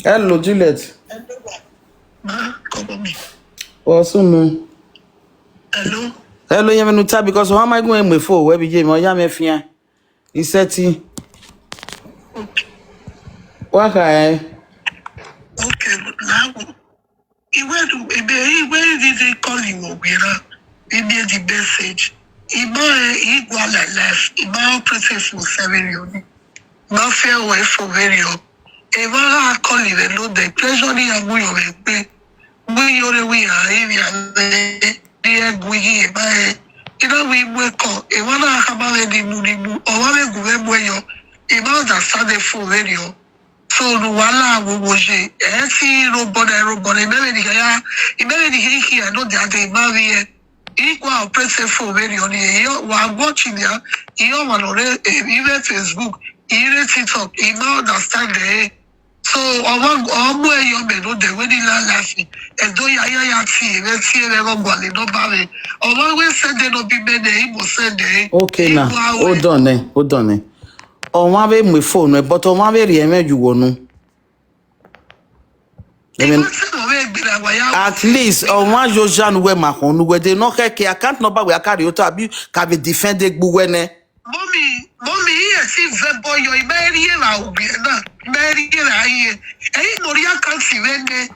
Hello, Juliet. Hello. Osunu. Hello. Hello, you mean because how am I going before? Where be Jim or Yamefia? He said, what Okay, now he did they call you Obira? He made the message. He might equal like life. He might process for 7 years. Not fair way for very up. If I call you the load, the pressure the way of it. We are here. We buy. You know, we wake up. If I have already moved, or I go where you, if I understand the full video. So no wala woje esi robot imeli ya imeli here no that they marry equal oppressive for very on here wa watching ya you man on even Facebook even TikTok you not understand the so omo you me no the when la laughing and do ya see let's see they go gwale no babe omo we said they no be made he must say okay now hold on on one way my phone but on one way you wonu at least on one Jojan we mahonu we dey no ke account number we carry o to abi ka be defend egbu we ne mommy here see vebo yo imeri la obi na imeri la here no ri account we ne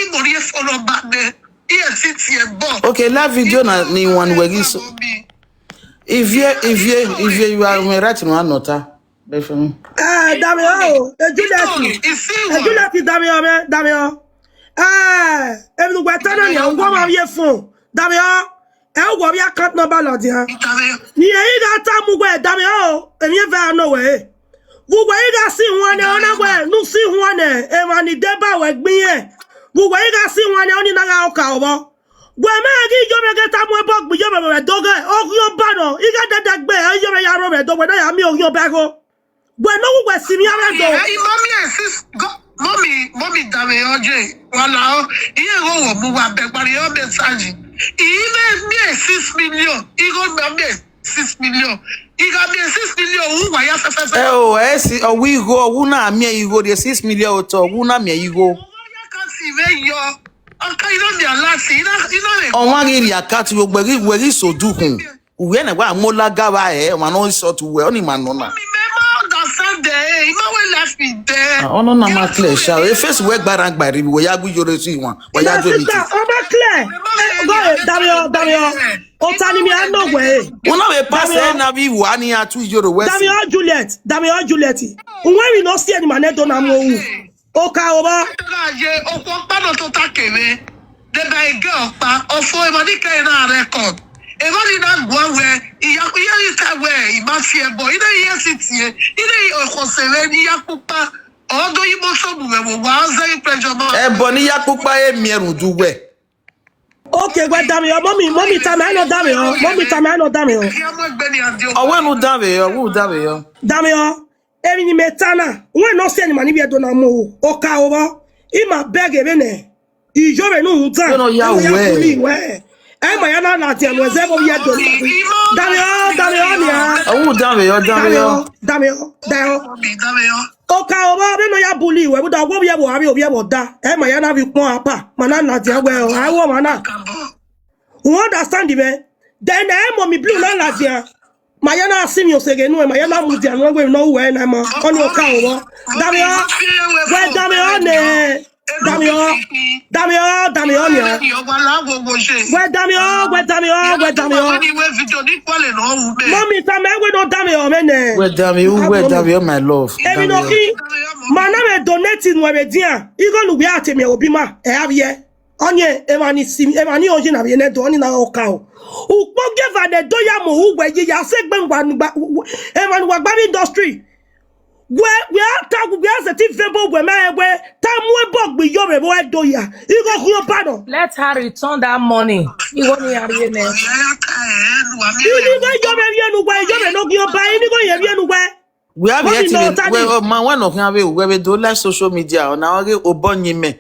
no ri follow back ne here sit here bo okay la video na ni one we so if you are right no anota Damio, Juliet, Damio. Every weapon you go on your phone. Damio, I'll go your cut number, Lodia. You got time where Damio, and you ever no way. Who wait, see one on where no see one, and when the deba with me. Who wait, see one on in our cover. When Maggie, you get up my book, but you're a dog, oh, your battle. You got that bear, you're a yard of it, when I am your back. When no one see me around, mommy, Dame OJ. Well, here go move up back by your message. Even me 6 million. He got me 6 million. He got me 6 million. Who I have oh, I see. Oh, we go. Who na me? You go the 6 million to who na me? You go. I can't see where you're. Okay, you don't be a last. You know. On one area, cat you where is so do him. When I want mola gawa man on so to where only man no. Sunday, you left me there. Oh no, no, my clear. Shall we first work by rank by river? Where you go see one? Where you go meet? Damio. Oh, tell me I know where. One of the pass na be 1 year 2 euro west. Damio Juliet. When we not see any man don't know. Okay, over. To take away. The by girl, or for money can record. Everybody not go where he must hear boy. He sit here. He conserve Yakupa. Although you must have pressure. Bonnie Yakupa Mieru do we. Okay, well, Damio, mommy, time I know Damio. Mommy, time I know Damio. Oh, when would Damio? Damio, every metana. When no send money, we don't know. Okay, over. In my bag, even. Iyore no time. No, Yahweh. I'm my other team was ever yet. Damio. Okay, over no ya bully. We would have what we have that. Am I have you more apa? Manana, well, I want mana. Who understand me? Then I am on me blue Latia. Mayana Simios again, no, Mayana Mudian, no way, nowhere, I'm on your cover. Damio, where Damio? Damio. Where Damio? Mommy, time I will not Damio, man. Where Damio, my love. Eminoki, my name donating where dear. You going to be at me, Obima, Avia. Onye, Emani Sim, Emani Ojin of Yenet, only now cow. Who give her the Doyamo, where ye are segment one, Eman Wagbabi industry. Where we are talking, we are the people where time we bug with your boy doya. You go your pardon. Let her return that money. You go near you go your way, you know your buy, you go your way. We have yet well, man, one of them where we do like social media on our Obonime.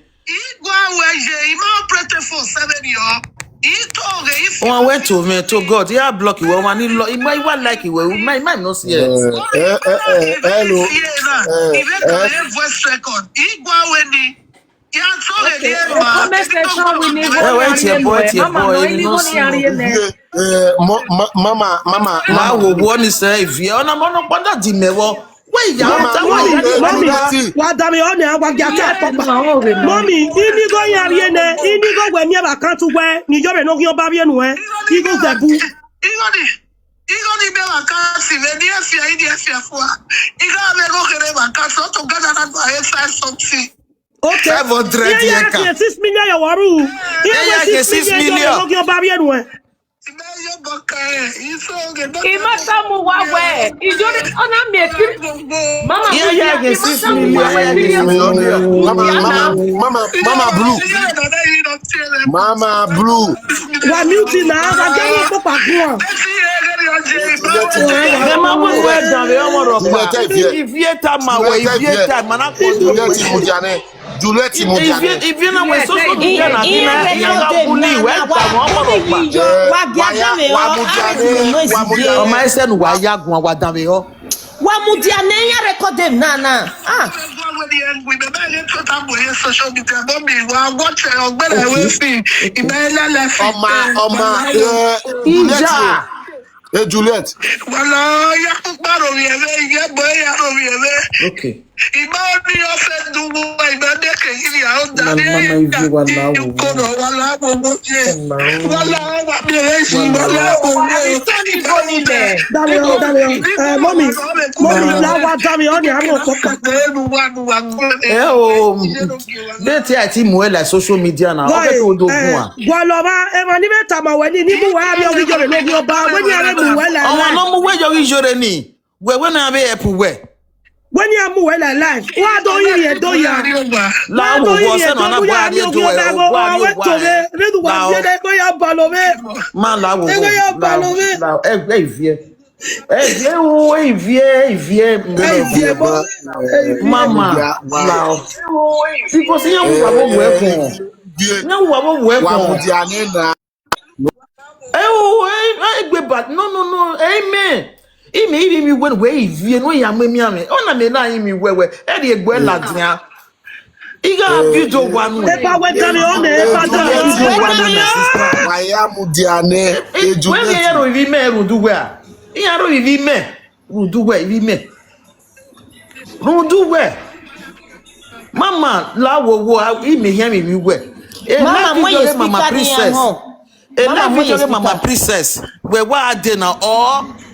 Go away, you more pretty for 7 years. One went to me to God. Yeah, block you. One he might like you. Might not see it. Hello. Voice record. Comment section we need Mama. Now we want to say if you on a monopoly di mewo. Wait, Mommy, what damn on ya wa gata papa. Mommy, indigo yariene, indigo when you can't wear, ni job no your baby no eh. Igo zebu. Igoni be vacancy, ve dia fia for. Iga me go kere vacancy to gather that by something. Okay. 500 yeah, 6 million ya waru. Yeah, 6 million. No your baby no eh. Imatamu wawe. Ijori ona meki. Mama, yeah, 6 million. Mama Blue. Wa mute na, wa jawo papa go. Juliet Mudiane. If you know where social media na Juliet. okay. Social media now. When you are moving alive, why don't you do ya? La wo se no na gba ni to e man la wo mama la because you wa bo no amen. Imi when we vie no ya mami ame ona me na imi wewe e de egbo ladria iga video one e ba we tell on e ba tell Maya Mudiane eju we me ro vi me ruduwe a iya ro vi me ruduwe vi me ruduwe mama la wo imi hear me we mama mo ye mama princess mama princess we wa dey na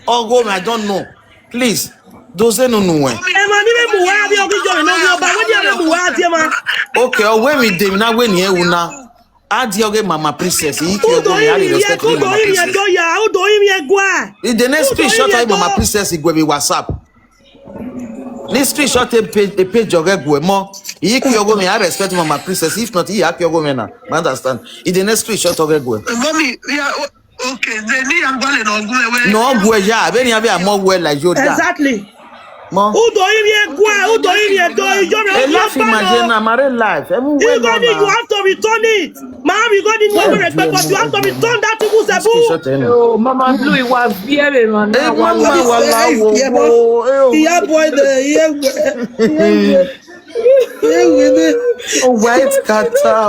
or go I don't know. Please, those no no. Okay, or when we dey now when you na add your mama princess. The next screenshot of mama princess is going to be WhatsApp. Next screenshot a page of more. You go me I respect mama princess. If not, you happy go me now. Understand? In the next screenshot of go. Mommy, yeah. Okay, then I'm going to no, boy, yeah, very more well like you. Exactly. Who do you life. You have to return it. Mom, you got it no respect, but you have to return that to Musebu. Oh, Mama Blue, it was very man. Yeah, boy, West Qatar.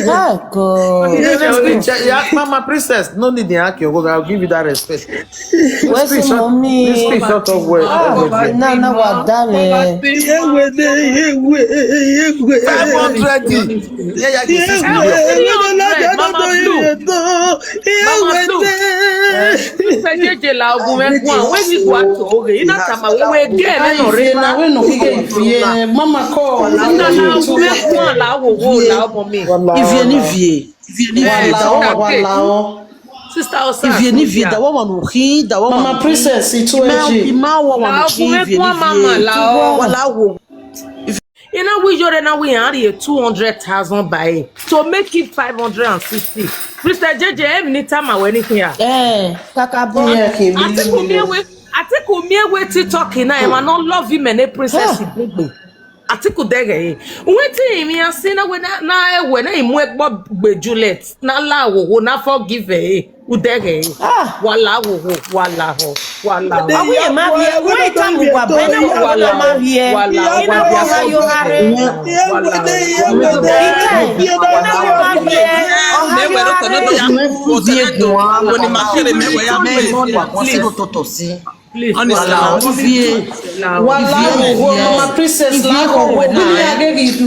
Oh God. Yeah, Mama Princess, no need the Akio. I'll give you that respect. Where's mommy? This speech short of word. No, what damn it. 500. Mama call. Mama princess, it's you know, we just now we are 200,000 by it. So make it 560. Mr. JJ, anytime I went here. I think we wait to talking now. I not love him and a princess. Atiku dege. Wetin mi ase na we na imu egbo gbe Juliet na la wo na forgive udege. Wala wo wala ho. Awu ye ma vie, we ka mu gwa bena mo wala ma vie. Ina wo ha yo hare. Please. Mama princess la ko wini agegi ti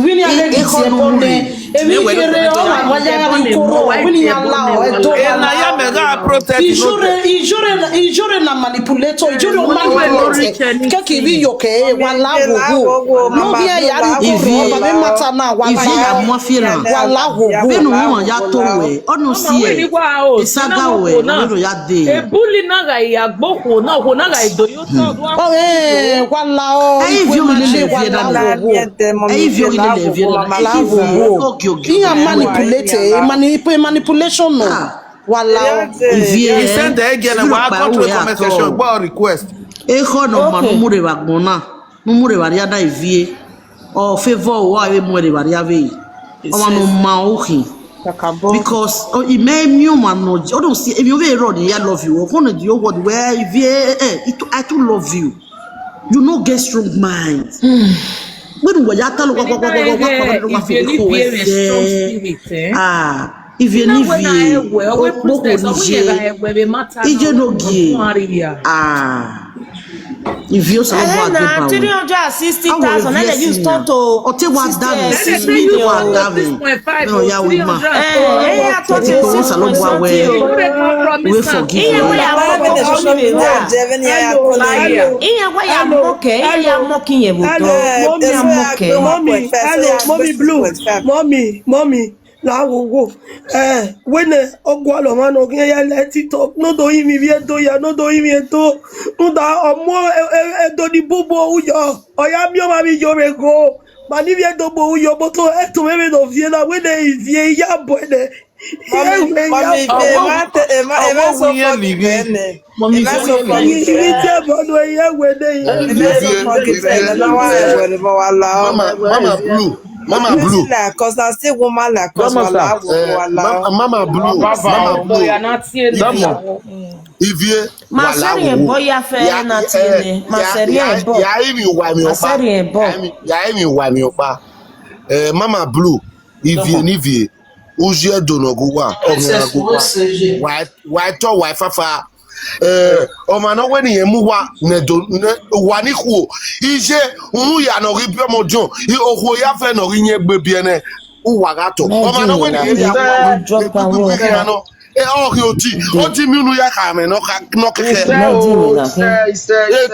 ebonde emi kere o ma waja ri koro wini ala o eto na ya mega protect ijore na manipulator ijore o manipulator keki bi yoke wala wo no bi ya ri koro ba me mata na wala ya mo fira wala wo benu won ya to we onu si e isaga we no ya de ebuli na ga ya gboko na ho na ga idoyo to wala o ai vi o le vie da ai vi o le vie la wo iya manipulation no wala he send the again wa control conversation gba request e ho no ma no mure ba gbona no mure ba ya da vie o favor wa we mure ba ya ve o ma no ma o hin because it made me man no I don't see if you very road I love you o no the word where I too love you no get strong mind when we ya tell if you if you say what about 360,000 and you start to o te wa davi 6 million wa davi no ya we ma I thought it was salon wa we forgive you mommy la wo when ogwalo man ogun ya let it up no do him vie do ya no do him to no da omo do di bobo uyo oya mi o ma mi yo re go ma ni vie do bo uyo but to me no vie na when e vie ya boy de mommy Mama Blue. Cause I say woman like cause Mama Blue. Ivie Masari ebo ya fe na tine. Masari ebo. Ya imi wa mi opa. Masari ebo. Ya imi wa mi opa. Mama Blue. Ivie Uje donogu wa. Wa to wa fafa. Ọmọ náà wẹ́n nìyẹn mú wa wà ní kú iṣẹ́ òun yà náà rí bí ọmọ jọ òkú ya fẹ́ náà rí yẹn gbé bí ẹnẹ wà gàtọ̀ ọmọ náà wẹ́n nìyẹn yà wọ́n ọtí mínú ya kà mẹ́ náà kẹ́kẹ́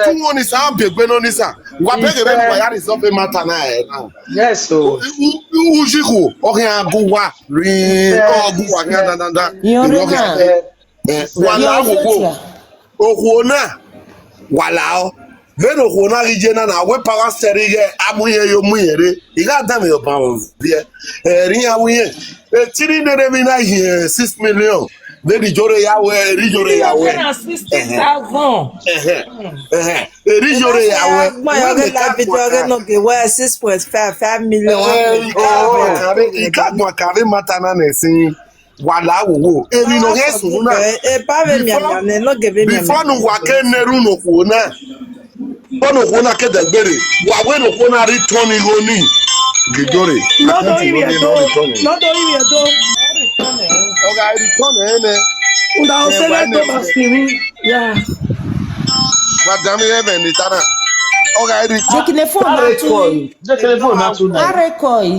tún wọn ní sá bègbè náà ní sá wà bẹ́gẹ̀ bẹ́ẹ̀ wà yà ní sọ́fẹ́ mátà náà ẹ̀ náà ují kú ọkẹ́ àgọ́ wa rí ọgọ́ wà ní àdáńdá wala okwo na wala o veno okwo na rijena na we para serige amuye yo muyere iga dam yo pa on bie ri awuye tiri de mi na 6 million de rijore ya we 60,000 rijore ya we ma yo get that video no be where 6.5 million ika gwa kare mata na nesin wala wo eri no yesu na pa ve mi ame no gebe mi before no wa ke neru no ko na bono ko na ke dagbere wa we no ko na return igoni gidore no do him edo oga return ene unda o se le to masiri yeah madam even ni tana oga return Jekine phone na tu arekoi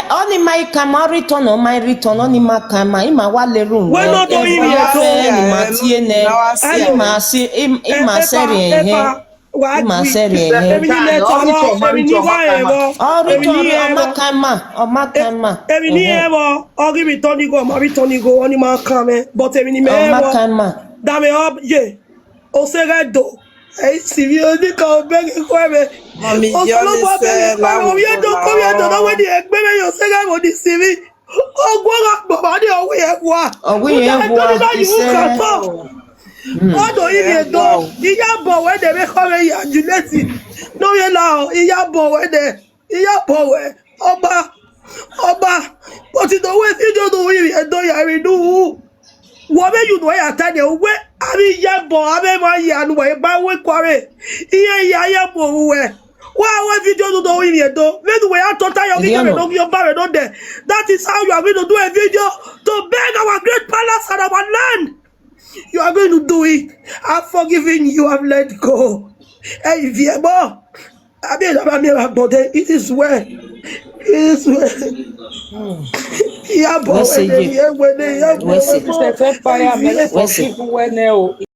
only my camera return on my return on my camera ima wa le room we no do him ni ma tie ne ima seri ima seri èmi ni ewo ori mi toni go oni ma kan me but èmi ni me ewo da me up ye o se redo si vi o di ka be ko me mami yo le se la o ye do ko ye do we di egbe me yo se ga mo di si vi ogwo ga baba di owo ye wa ise Odo ibi do. Iyabo we de be come ya Juliet. No ye la Iyabo we de. Iyabo we. Oba. But it always video do we do ya we do. What you know ya tell you we abi Iyabo abi ma ya nu we ba we kware. Iye ya Iyabo we. Why video do we do? When we are total your barre don't there. That is how you are going to do a video to beg our great palace and our land. You are going to do it. I've forgiven you. I've let go. Hey, Viebo. I mean, it is well. It is well. Yeah, boy.